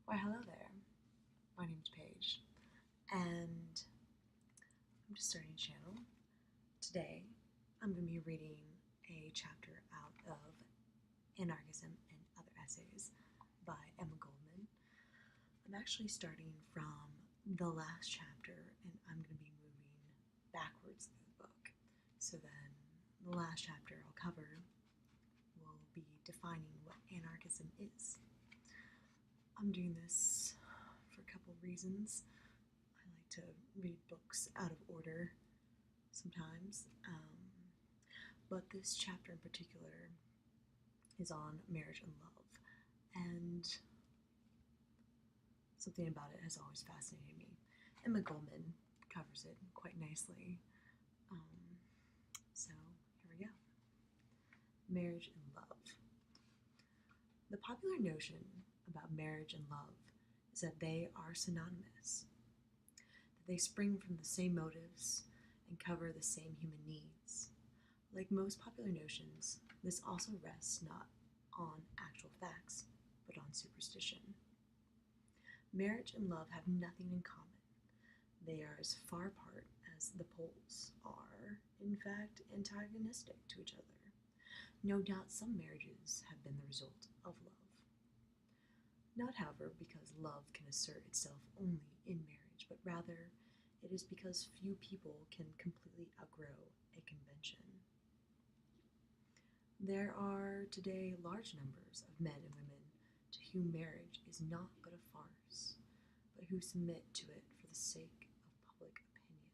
Why, hello there. My name's Paige, and I'm just starting a channel. Today, I'm going to be reading a chapter out of Anarchism and Other Essays by Emma Goldman. I'm actually starting from the last chapter, and I'm going to be moving backwards through the book. So then, the last chapter I'll cover will be defining what anarchism is. I'm doing this for a couple reasons. I like to read books out of order sometimes, but this chapter in particular is on marriage and love, and something about it has always fascinated me. Emma Goldman covers it quite nicely. So here we go. Marriage and love. The popular notion about marriage and love is that they are synonymous, that they spring from the same motives and cover the same human needs. Like most popular notions, this also rests not on actual facts, but on superstition. Marriage and love have nothing in common. They are as far apart as the poles are, in fact, antagonistic to each other. No doubt some marriages have been the result of love. Not, however, because love can assert itself only in marriage, but rather it is because few people can completely outgrow a convention. There are today large numbers of men and women to whom marriage is not but a farce, but who submit to it for the sake of public opinion.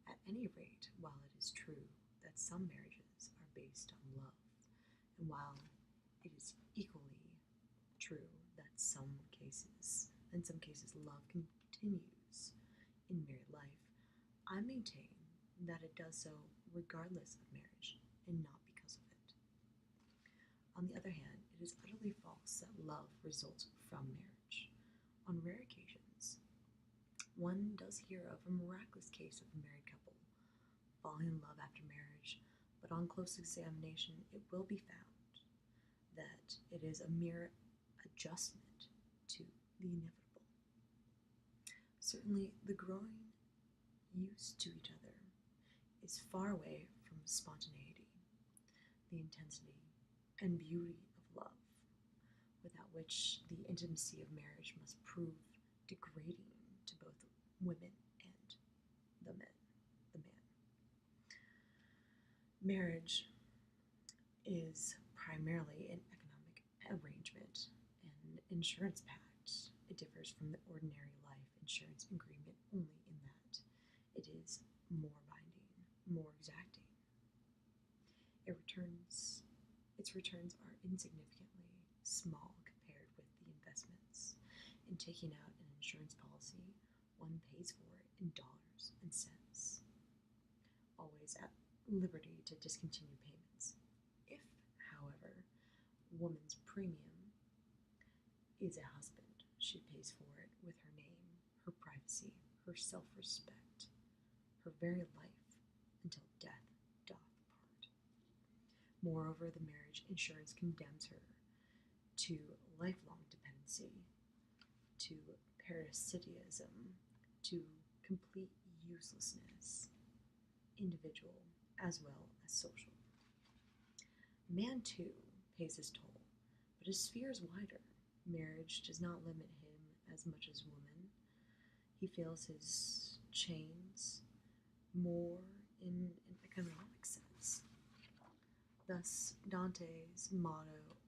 At any rate, while it is true that some marriages are based on love, and while it is equally true that in some cases love continues in married life, I maintain that it does so regardless of marriage and not because of it. On the other hand, it is utterly false that love results from marriage. On rare occasions, one does hear of a miraculous case of a married couple falling in love after marriage, but on close examination it will be found that it is a mere adjustment to the inevitable. Certainly, the growing used to each other is far away from spontaneity, the intensity and beauty of love, without which the intimacy of marriage must prove degrading to both women and the man. Marriage is primarily an economic arrangement and insurance pact. It differs from the ordinary life insurance agreement only in that it is more binding, more exacting. Its returns are insignificantly small compared with the investments. In taking out an insurance policy, one pays for it in dollars and cents, always at liberty to discontinue payments. If, however, woman's premium is a husband, she pays for it with her name, her privacy, her self-respect, her very life, until death doth part. Moreover, the marriage insurance condemns her to lifelong dependency, to parasitism, to complete uselessness, individual as well as social. Man, too, pays his toll, but his sphere is wider. Marriage does not limit him as much as woman. He feels his chains more in an economic sense. Thus, Dante's motto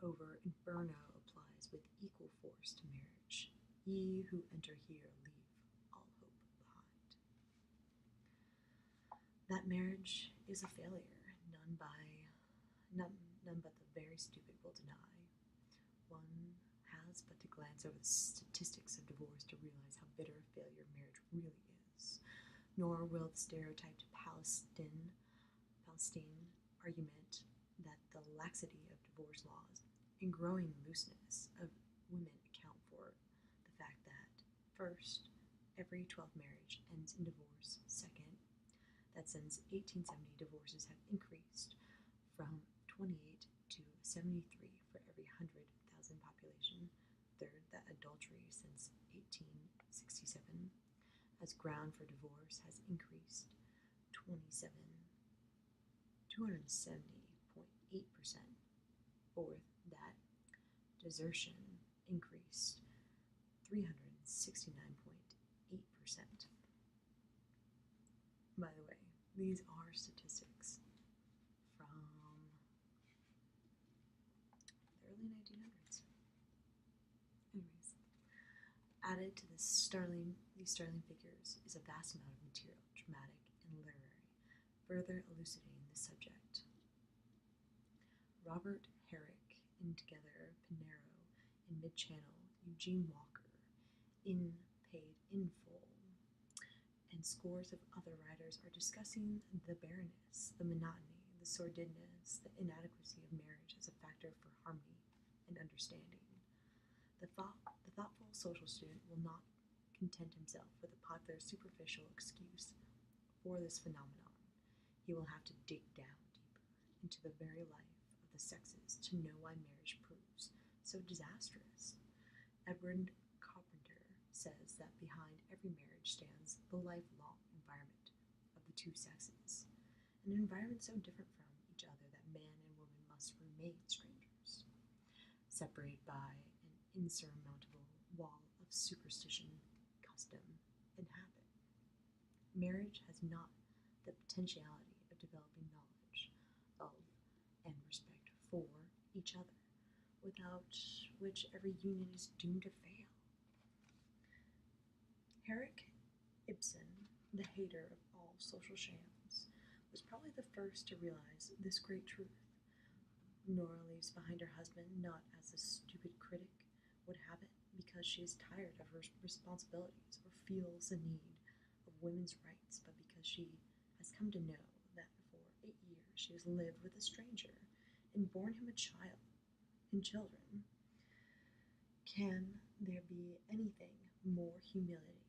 over Inferno applies with equal force to marriage. Ye who enter here leave all hope behind. That marriage is a failure, none but the very stupid will deny. One has but to glance over the statistics of divorce to realize how bitter a failure marriage really is. Nor will the stereotyped Palestine argument that the laxity of divorce laws and growing looseness of women account for the fact that, first, every 12th marriage ends in divorce. Second, that since 1870 divorces have increased from 28 to 73 for every 100,000 population. adultery since 1867, as ground for divorce has increased 270.8%. Fourth, that desertion increased 369.8%. By the way, these are statistics from the early 1900s. Anyways, added to these startling figures is a vast amount of material, dramatic and literary, further elucidating the subject. Robert Herrick, in Together, Pinero, in Mid-Channel, Eugene Walker, in Paid in Full, and scores of other writers are discussing the barrenness, the monotony, the sordidness, the inadequacy of marriage as a factor for harmony and understanding. The thoughtful social student will not content himself with a popular superficial excuse for this phenomenon. He will have to dig down deeper into the very life of the sexes to know why marriage proves so disastrous. Edward Carpenter says that behind every marriage stands the lifelong environment of the two sexes, an environment so different from each other that man and woman must remain strangers, separated by an insurmountable wall of superstition, custom, and habit. Marriage has not the potentiality of developing knowledge of and respect for each other, without which every union is doomed to fail. Henrik Ibsen, the hater of all social shams, was probably the first to realize this great truth. Nora leaves behind her husband not as a stupid critic would have it because she is tired of her responsibilities or feels the need of women's rights, but because she has come to know that for 8 years she has lived with a stranger and borne him a child and children. Can there be anything more humiliating,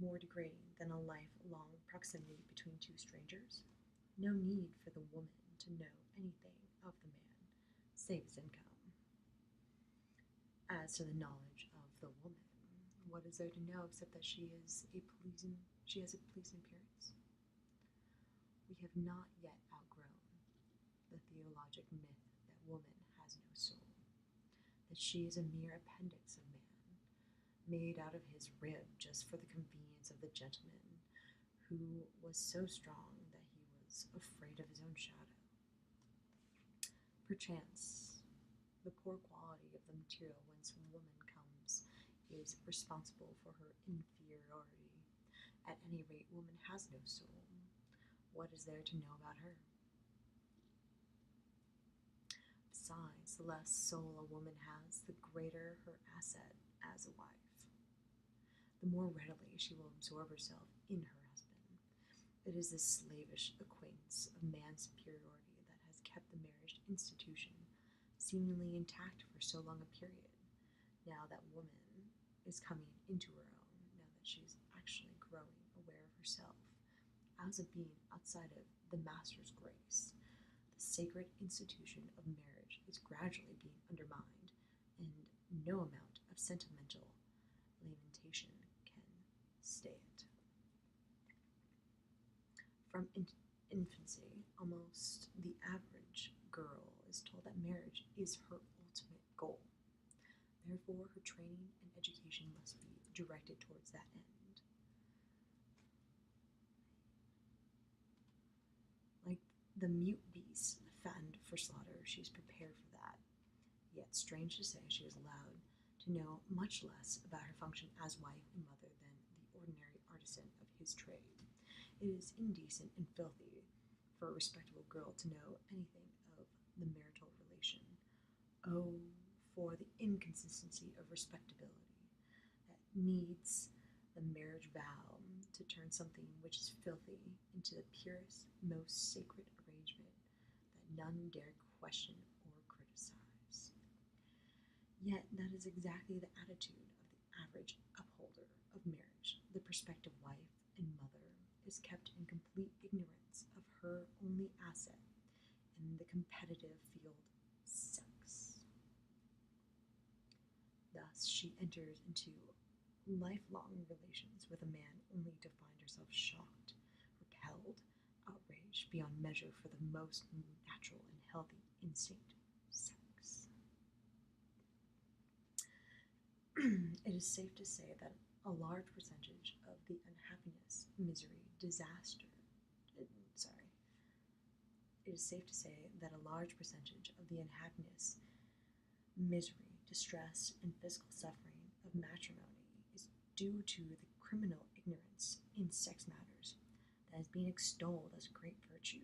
more degrading than a lifelong proximity between two strangers? No need for the woman to know anything of the man, save his income. As to the knowledge of the woman, what is there to know except that she has a pleasing appearance? We have not yet outgrown the theologic myth that woman has no soul, that she is a mere appendix of man, made out of his rib just for the convenience of the gentleman who was so strong that he was afraid of his own shadow. Perchance, the poor quality of the material whence woman comes is responsible for her inferiority. At any rate, woman has no soul. What is there to know about her? Besides, the less soul a woman has, the greater her asset as a wife. The more readily she will absorb herself in her husband. It is this slavish acquaintance of man's superiority that has kept the marriage institution seemingly intact for so long a period. Now that woman is coming into her own, now that she is actually growing aware of herself as a being outside of the master's grace, the sacred institution of marriage is gradually being undermined, and no amount of sentimental lamentation can stay it. From infancy, almost the average girl is told that marriage is her ultimate goal. Therefore, her training and education must be directed towards that end. Like the mute beast fattened for slaughter, she is prepared for that. Yet, strange to say, she is allowed to know much less about her function as wife and mother than the ordinary artisan of his trade. It is indecent and filthy for a respectable girl to know anything of the marital relation. Oh, for the inconsistency of respectability that needs the marriage vow to turn something which is filthy into the purest, most sacred arrangement that none dare question or criticize. Yet that is exactly the attitude of the average upholder of marriage. The prospective wife and mother is kept in complete ignorance of her only asset in the competitive field, sex. Thus, Thus, she enters into lifelong relations with a man only to find herself shocked, repelled, outraged beyond measure for the most natural and healthy instinct, sex. It is safe to say that a large percentage of the unhappiness, misery, disaster, sorry, it is safe to say that a large percentage of the unhappiness, misery, distress, and physical suffering of matrimony is due to the criminal ignorance in sex matters that has been extolled as great virtue.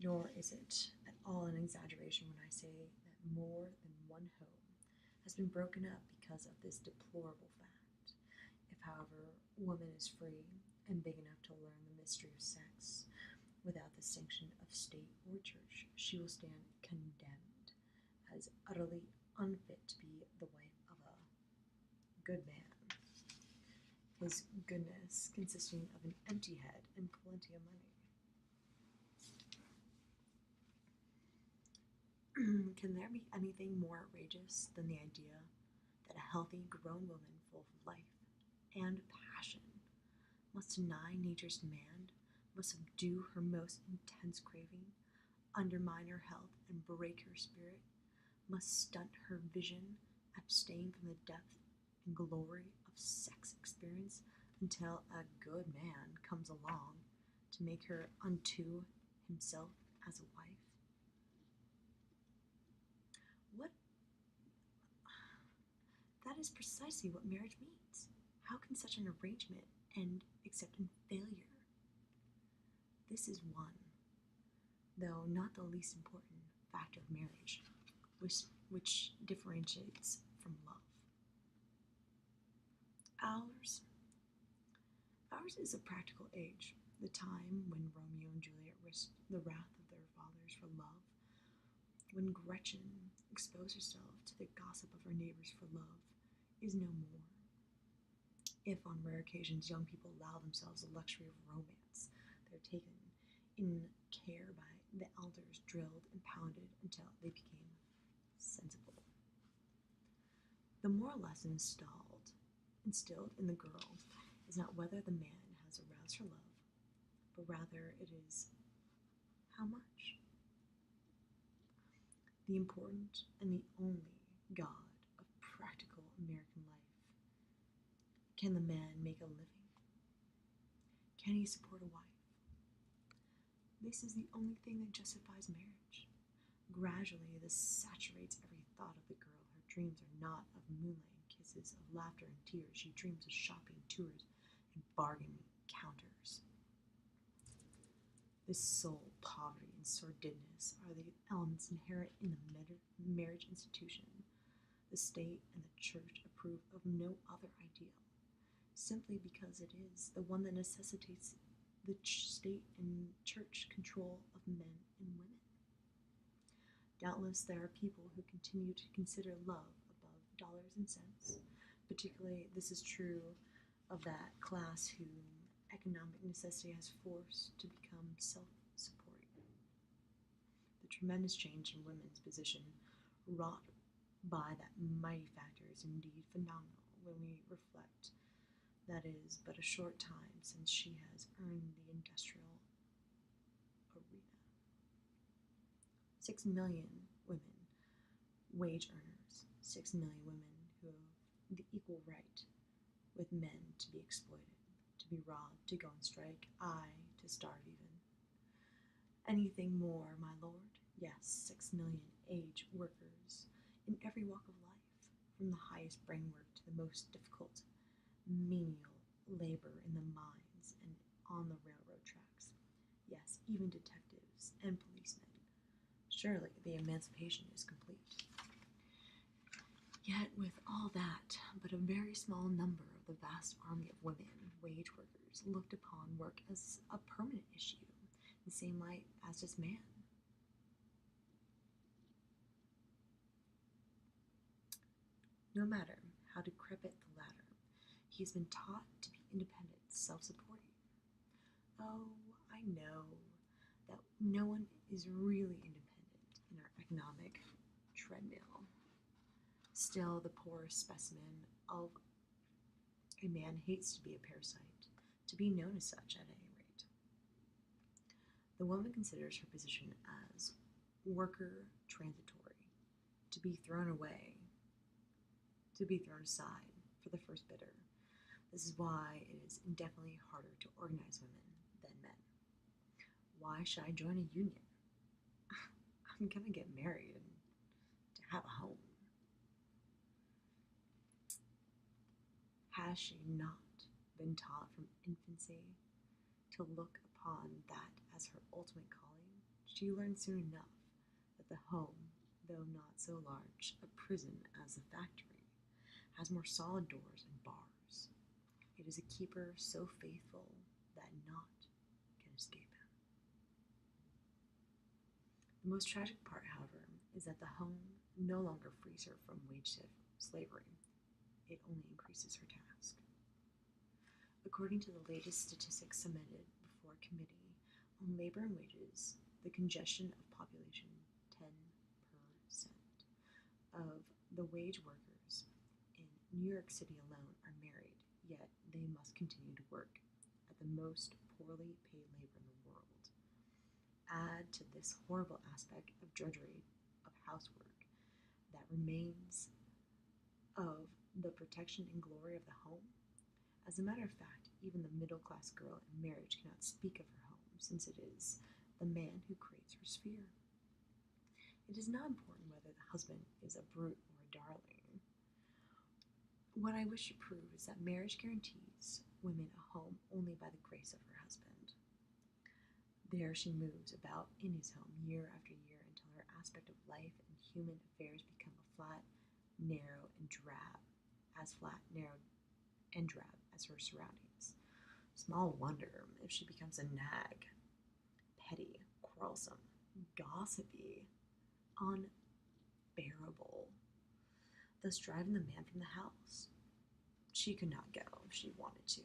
Nor is it at all an exaggeration when I say that more than one home has been broken up because of this deplorable fact. If, however, woman is free and big enough to learn the mystery of sex without the sanction of state or church, she will stand condemned as utterly unfit to be the wife of a good man, his goodness consisting of an empty head and plenty of money. Can there be anything more outrageous than the idea that a healthy, grown woman full of life and passion must deny nature's demand, must subdue her most intense craving, undermine her health, and break her spirit, must stunt her vision, abstain from the depth and glory of sex experience until a good man comes along to make her unto himself as a wife? What? That is precisely what marriage means. How can such an arrangement end except in failure? This is one, though not the least important, fact of marriage, which differentiates from love. Ours is a practical age, the time when Romeo and Juliet risked the wrath of their fathers for love, when Gretchen exposed herself to the gossip of her neighbors for love, is no more. If on rare occasions young people allow themselves the luxury of romance, they are taken in care by the elders, drilled and pounded until they became sensible. The moral lesson instilled in the girl is not whether the man has aroused her love, but rather it is how much. The important and the only God of practical American life. Can the man make a living? Can he support a wife? This is the only thing that justifies marriage. Gradually, this saturates every thought of the girl. Her dreams are not of moonlight and kisses, of laughter and tears. She dreams of shopping tours and bargaining counters. This soul, poverty, and sordidness are the elements inherent in the marriage institution. The state and the church approve of no other ideal, simply because it is the one that necessitates the state and church control of men and women. Doubtless there are people who continue to consider love above dollars and cents. Particularly, this is true of that class whom economic necessity has forced to become self-supporting. The tremendous change in women's position wrought by that mighty factor is indeed phenomenal when we reflect that is but a short time since she has earned the industrial arena. 6 million women, wage earners, 6 million women who have the equal right with men to be exploited, to be robbed, to go on strike, aye, to starve even. Anything more, my lord? Yes, 6 million age workers in every walk of life, from the highest brain work to the most difficult menial labor in the mines and on the railroad tracks. Yes, even detectives and policemen. Surely the emancipation is complete. Yet with all that, but a very small number of the vast army of women, wage workers, looked upon work as a permanent issue, in the same light as does man. No matter how decrepit the latter, he has been taught to be independent, self-supporting. Oh, I know that no one is really independent in our economic treadmill. Still, the poorest specimen of a man hates to be a parasite, to be known as such at any rate. The woman considers her position as worker transitory, to be thrown away, to be thrown aside for the first bidder. This is why it is indefinitely harder to organize women than men. Why should I join a union? I'm gonna get married and to have a home. Has she not been taught from infancy to look upon that as her ultimate calling? She learned soon enough that the home, though not so large a prison as the factory, has more solid doors and bars. It is a keeper so faithful that naught can escape him. The most tragic part, however, is that the home no longer frees her from wage slavery. It only increases her task. According to the latest statistics submitted before a committee on labor and wages, the congestion of population, 10% of the wage workers in New York City alone are married, yet they must continue to work at the most poorly paid labor in the world. Add to this horrible aspect of drudgery of housework that remains of the protection and glory of the home. As a matter of fact, even the middle-class girl in marriage cannot speak of her home, since it is the man who creates her sphere. It is not important whether the husband is a brute or a darling. What I wish to prove is that marriage guarantees women a home only by the grace of her husband. There she moves about in his home year after year until her aspect of life and human affairs become a flat, narrow, and drab as her surroundings. Small wonder if she becomes a nag, petty, quarrelsome, gossipy, unbearable, thus driving the man from the house. She could not go if she wanted to.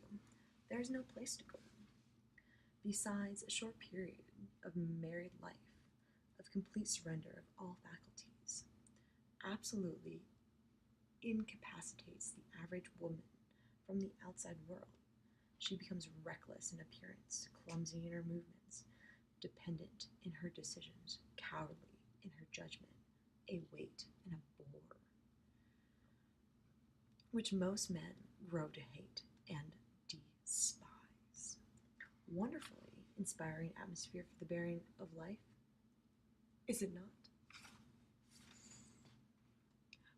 There is no place to go. Besides a short period of married life, of complete surrender of all faculties, absolutely incapacitates the average woman from the outside world. She becomes reckless in appearance, clumsy in her movements, dependent in her decisions, cowardly in her judgment, a weight and a bore, which most men grow to hate and despise. Wonderfully inspiring atmosphere for the bearing of life, is it not?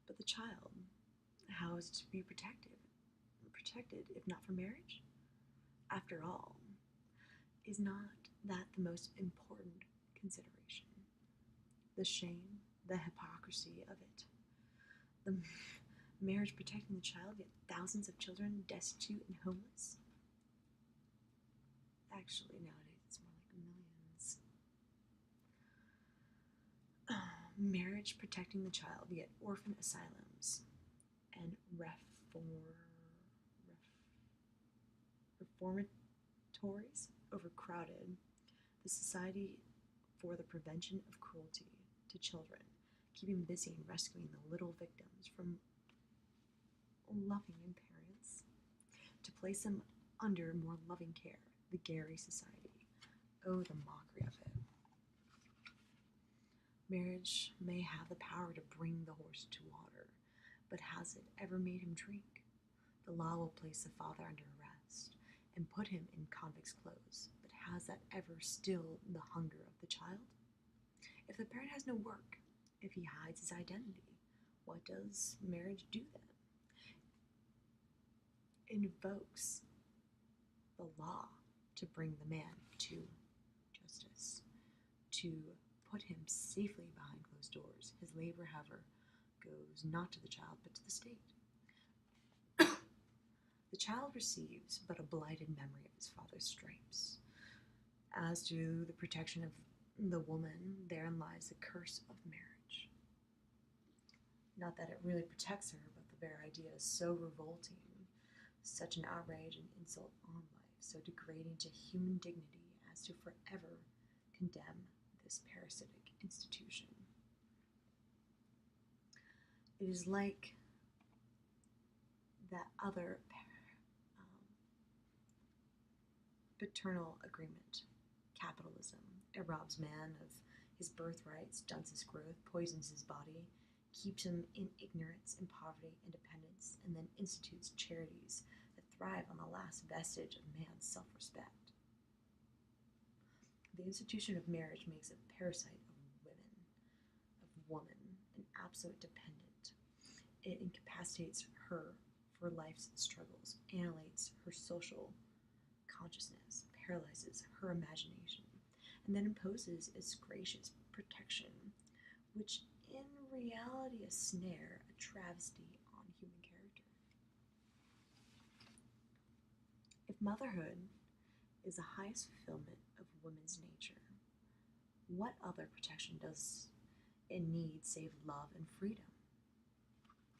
But the child, how is it to be protected? Protected, if not for marriage? After all, is not that the most important consideration? The shame, the hypocrisy of it. The marriage protecting the child, yet thousands of children destitute and homeless? Actually, nowadays it's more like millions. Marriage protecting the child, yet orphan asylums and reformatories overcrowded, the Society for the Prevention of Cruelty to Children, keeping busy and rescuing the little victims from loving parents, to place them under more loving care, the Gary Society. Oh, the mockery of it. Marriage may have the power to bring the horse to water, but has it ever made him drink? The law will place the father under arrest and put him in convict's clothes, but has that ever stilled the hunger of the child? If the parent has no work, if he hides his identity, what does marriage do then? It invokes the law to bring the man to justice, to put him safely behind closed doors. His labor, however, goes not to the child, but to the state. The child receives but a blighted memory of his father's stripes. As to the protection of the woman, therein lies the curse of marriage. Not that it really protects her, but the very idea is so revolting, such an outrage and insult on life, so degrading to human dignity as to forever condemn this parasitic institution. It is like that other paternal agreement. Capitalism. It robs man of his birthright, stunts his growth, poisons his body, keeps him in ignorance and poverty and dependence, and then institutes charities that thrive on the last vestige of man's self-respect. The institution of marriage makes a parasite of woman, an absolute dependent. It incapacitates her for life's struggles, annihilates her social consciousness, paralyzes her imagination, and then imposes its gracious protection, which in reality a snare, a travesty on human character. If motherhood is the highest fulfillment of woman's nature, what other protection does it need save love and freedom?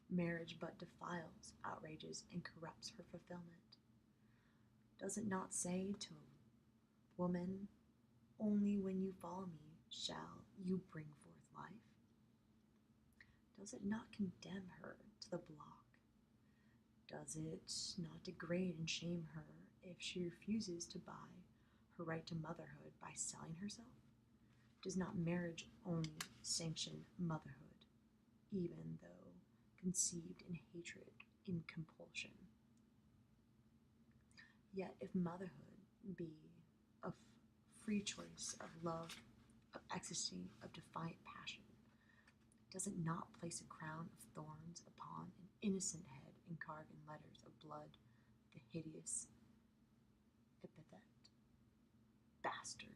Marriage but defiles, outrages, and corrupts her fulfillment. Does it not say to a woman, only when you follow me shall you bring forth life? Does it not condemn her to the block? Does it not degrade and shame her if she refuses to buy her right to motherhood by selling herself? Does not marriage only sanction motherhood, even though conceived in hatred, in compulsion? Yet if motherhood be of free choice, of love, of ecstasy, of defiant passion, does it not place a crown of thorns upon an innocent head and carve in letters of blood the hideous epithet, bastard?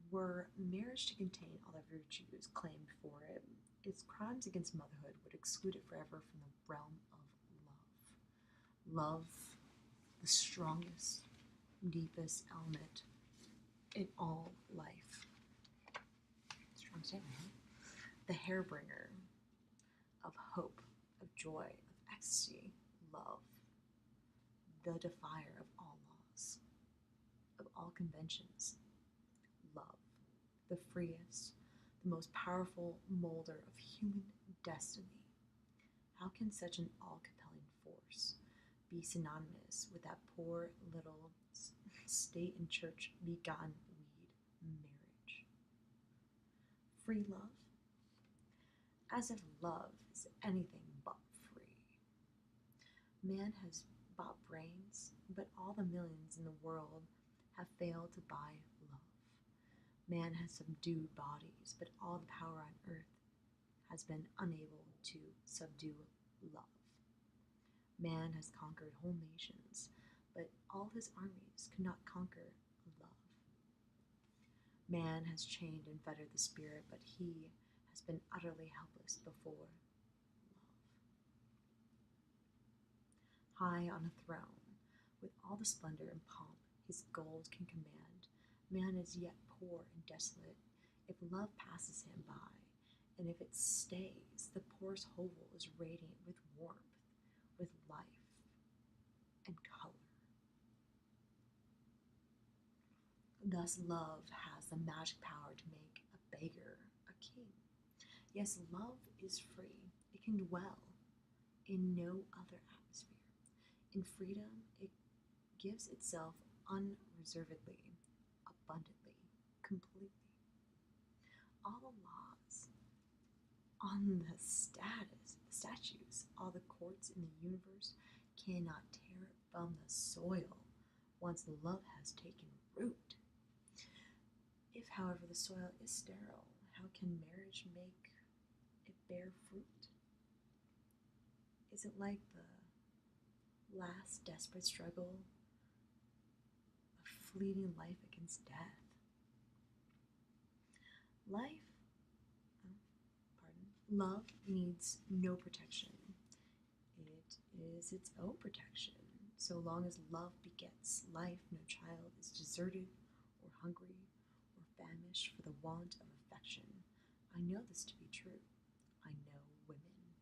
Were marriage to contain all the virtues claimed for it, its crimes against motherhood would exclude it forever from the realm of love. Love, the strongest, deepest element in all life. Strong statement, huh? The hairbringer of hope, of joy, of ecstasy, love. The defier of all laws, of all conventions, love. The freest, the most powerful molder of human destiny. How can such an all-compelling force be synonymous with that poor little state and church begotten weed, marriage? Free love? As if love is anything but free. Man has bought brains, but all the millions in the world have failed to buy love. Man has subdued bodies, but all the power on earth has been unable to subdue love. Man has conquered whole nations, but all his armies could not conquer love. Man has chained and fettered the spirit, but he has been utterly helpless before love. High on a throne, with all the splendor and pomp his gold can command, man is yet poor and desolate if love passes him by, and if it stays, the poorest hovel is radiant with warmth, with life and color. Thus love has the magic power to make a beggar a king. Yes, love is free. It can dwell in no other atmosphere. In freedom, it gives itself unreservedly, abundantly, completely. All the laws, on the statues, all the courts in the universe cannot tear it from the soil once love has taken root. If, however, the soil is sterile, how can marriage make it bear fruit? Is it like the last desperate struggle of fleeting life against death? Love needs no protection. It is its own protection. So long as love begets life, no child is deserted or hungry or famished for the want of affection. I know this to be true. I know women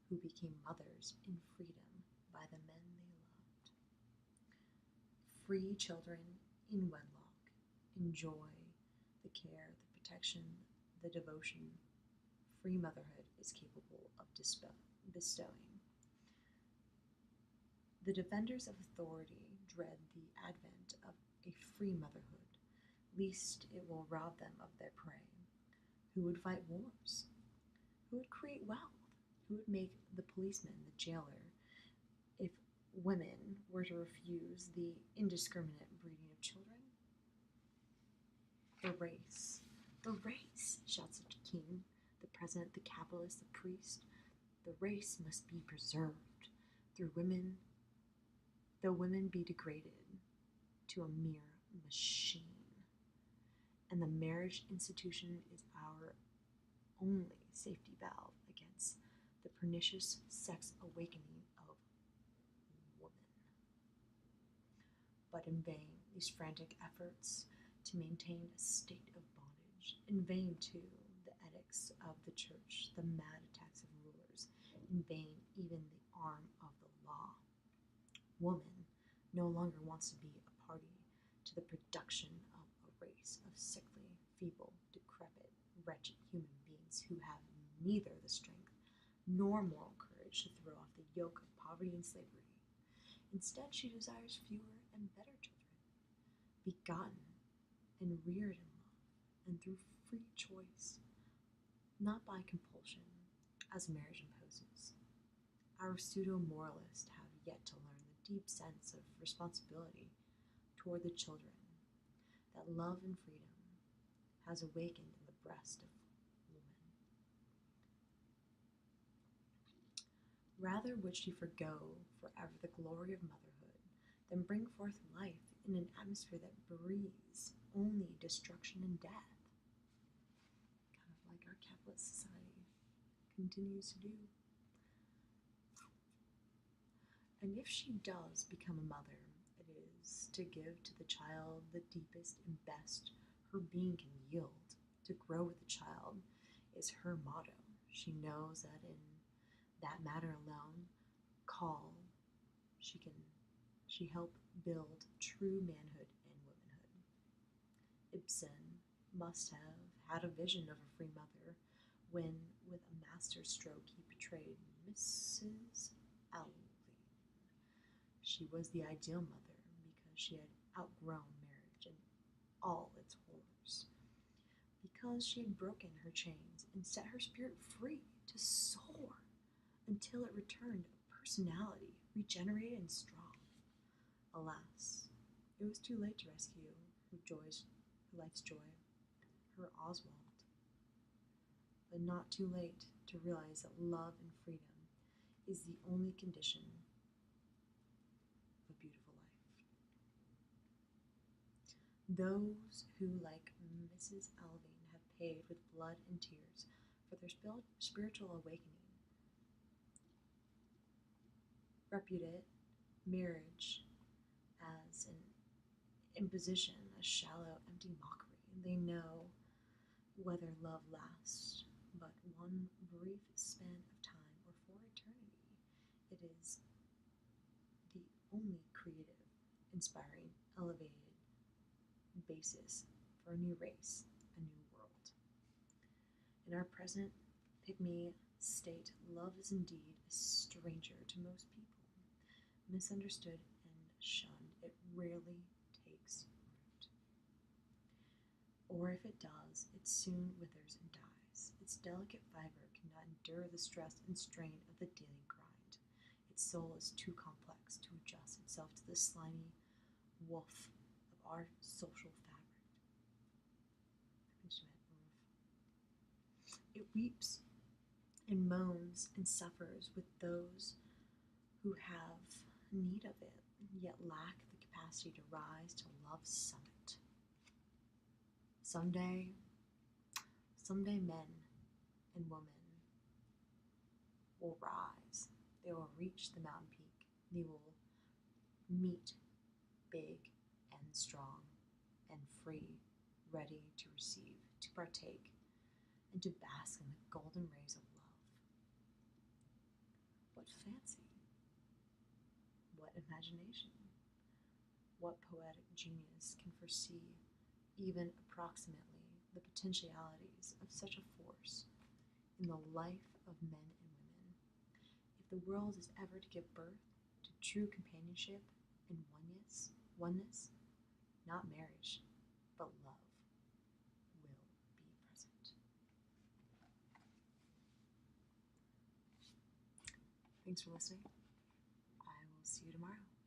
who became mothers in freedom by the men they loved. Free children in wedlock enjoy the care, the protection, the devotion free motherhood is capable of bestowing. The defenders of authority dread the advent of a free motherhood, lest it will rob them of their prey. Who would fight wars? Who would create wealth? Who would make the policeman the jailer if women were to refuse the indiscriminate breeding of children? The race, shouts the king, the president, the capitalist, the priest. The race must be preserved through women, though women be degraded to a mere machine. And the marriage institution is our only safety valve against the pernicious sex awakening of woman. But in vain, these frantic efforts to maintain a state of bondage, in vain, too, the edicts of the church, the mad attacks of rulers, in vain, even the arm of the law. Woman no longer wants to be a party to the production of a race of sickly, feeble, decrepit, wretched human beings who have neither the strength nor moral courage to throw off the yoke of poverty and slavery. Instead, she desires fewer and better children, begotten and reared in love and through free choice, not by compulsion, as marriage imposes. Our pseudo-moralists have yet to learn the deep sense of responsibility toward the children that love and freedom has awakened in the breast of woman. Rather would she forgo forever the glory of motherhood than bring forth life in an atmosphere that breathes only destruction and death, kind of like our capitalist society continues to do. And if she does become a mother, it is to give to the child the deepest and best her being can yield. To grow with the child is her motto. She knows that in that matter alone, she help build true manhood and womanhood. Ibsen must have had a vision of a free mother when, with a master stroke, he portrayed Mrs. Alving. She was the ideal mother because she had outgrown marriage and all its horrors, because she had broken her chains and set her spirit free to soar until it returned a personality regenerated and strong. Alas, it was too late to rescue her life's joy, her Oswald, but not too late to realize that love and freedom is the only condition of a beautiful life. Those who, like Mrs. Alving, have paid with blood and tears for their spiritual awakening, repute marriage as an imposition, a shallow, empty mockery. They know whether love lasts but one brief span of time or for eternity, it is the only creative, inspiring, elevated basis for a new race, a new world. In our present pygmy state, love is indeed a stranger to most people, misunderstood and shunned. It rarely takes root. Or if it does, it soon withers and dies. Its delicate fiber cannot endure the stress and strain of the daily grind. Its soul is too complex to adjust itself to the slimy woof of our social fabric. It weeps and moans and suffers with those who have need of it, yet lack the capacity to rise to love's summit. Someday men and women will rise. They will reach the mountain peak. They will meet big and strong and free, ready to receive, to partake, and to bask in the golden rays of love. What fancy! What imagination! What poetic genius can foresee, even approximately, the potentialities of such a force in the life of men and women? If the world is ever to give birth to True companionship and oneness, not marriage, but love, will be present. Thanks for listening. I will see you tomorrow.